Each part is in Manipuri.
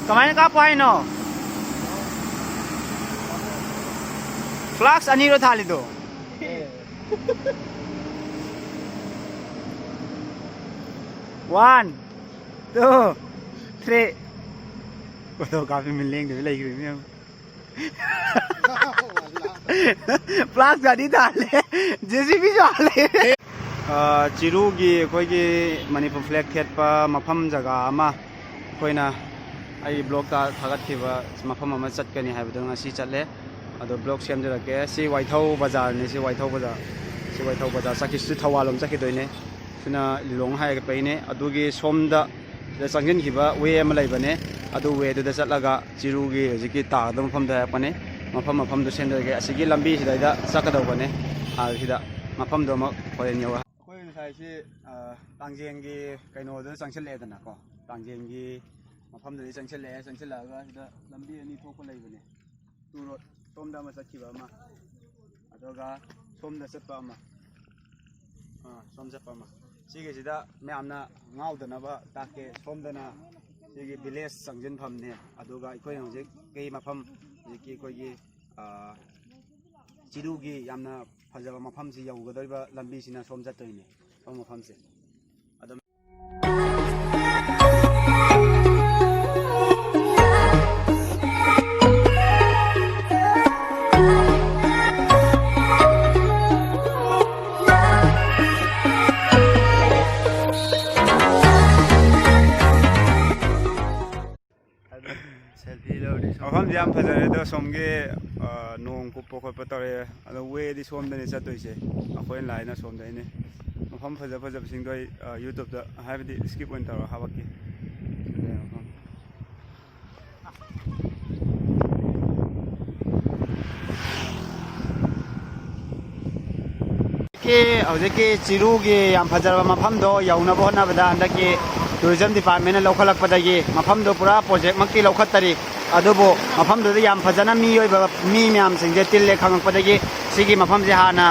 Kemarin kapan no? Flax ani ro thali do. 1 2 3 वो तो काफी मिलेंगे लगी हुई में प्लास गाड़ी डाले जैसे भी डाले चिरू की कोई की मणिपुर फ्लैग थेट पर मफम जगह अमा कोई ना आई ब्लॉग ता थागत की वा मफम अमा चट करनी है बदल सी चले अदो ब्लॉग सेम जरा के सी वाइथाउ बाजार ने सी वाइथाउ बाजार साकी सी थवालम साकी दोइने सुना लिलोंग हाय के पेने अदुगी सोमदा संगन की वे अमा लेबने अदु वे दु चलगा चिरूगी हजिकी ताद मफम दा पने मफम दु सेंदरगे असिगी लंबी सिदा चकदौबने आसिदा मफम दो मक होरेन यवा कोई साइसी तांजेंगी कइनो दु चंगसलेदना को तांजेंगी मफम दु चंगसलेगा सिदा लंबी अनि थोको लेबने तुरो सोमदा मा चखिबा मा अदोगा सोमदा चपा मा सोम चपा मा सिगे सिदा मैमना गाउदनबा ताके सोमदना सिगे विलेज संजन फमने अदोगा इखोय हजे कई मफम जिकी कोई चिरूगी यामना फजबा मफम से यौगदरिबा लंबी सिना सोम चतोइने सोम मफम से अदम मफम जाम फजरे दो सोमगे नोंग कुप्पो खोप्पो तौरे अदो वेदी सोमदने चतोइसे अखोय लाइना सोमदने मफम फजब सिंगो यूट्यूब दा हाबदी स्किप ऑन तौर हाबकी के हौजेके चिरूगे याम फजरबा मफम दो यौनबो होनाबदा अंदकी टूरिज्म डिपार्टमेंट लौखलकपदगी मफम दो पूरा प्रोजेक्ट मक्की लौखत्तरी अदुबो मफम दो याम फजना मी म्याम सिंजे तिल्ले खंगपदगी सिगी मफम जे हाना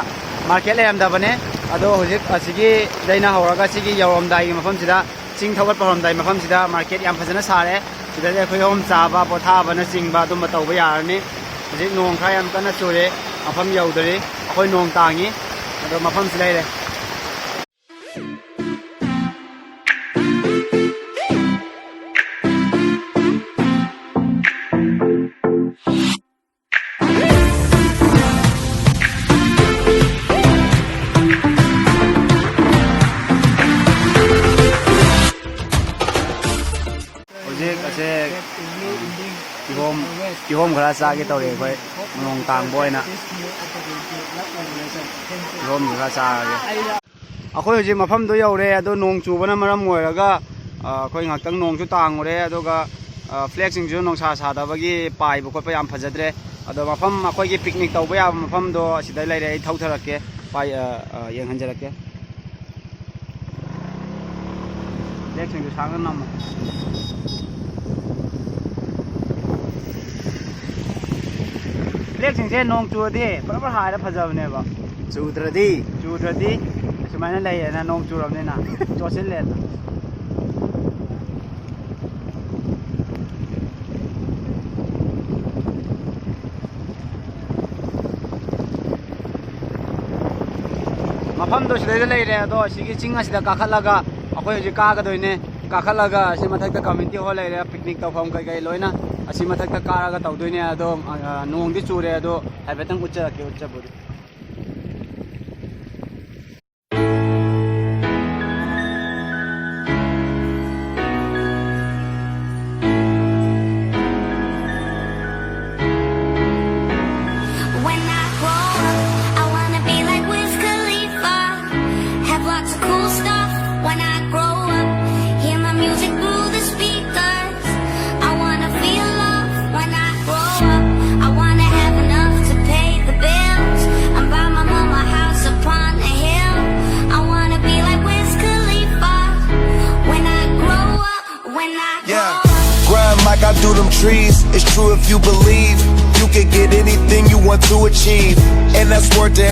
मार्केट लेमदबने अदो हुजिक असिगी दैना हौरगा सिगी यौरमदाई मफम सिदा चिंग थवत परमदाई मफम सिदा मार्केट याम फजना सारे सिदा जे खोय होम चाबा पोथाबना चिंगबा दुम तौबा यारनी हुजिक नोंग खा याम कना चुरे मफम यौदरी अखोय नोंग तांगी अदो मफम सिलाइरे किहोम खरा चागे तौरे अखोय नोंग तांगबो ओइना किहोम खरा चागे अखोय हुजि मफम दो यौरे अदो नोंग चुबना मरम ओइरगा अखोय ngaktang नोंगसु तांगोरे अदोगा फ्लैग सिंगसु नोंसा सादाबगी पाइबो खोप याम फजद्रे अदो मफम अखोय की पिकनिक तौबा या मफम दो सिदा लेरे आई थौथरके पाइ येंहनजरके फ्लैग सिंगसु सांगन नम फ्लैग सिंगसे नोंग चुरदि बराबर हायरा फजबनेबा चुद्रदि सुमायना लेयना नोंग चुरबनेना चोसिलेना मफम दो सिदा लेरे अदो सिगी चिंगा सिदा काखलगा अखोय हुजि कागदोइने काखलगा असि मथक्ता कम्युनिटी हॉल लेरे पिकनिक तौफम कई लोइना असि मथक्ता कारगा तौदोइने अदो नोंगदि चुरे अदो हाइफेतंग उच्चरके उच्चबुदि like I do them trees. It's true if you believe you can get anything you want to achieve, and that's worth it.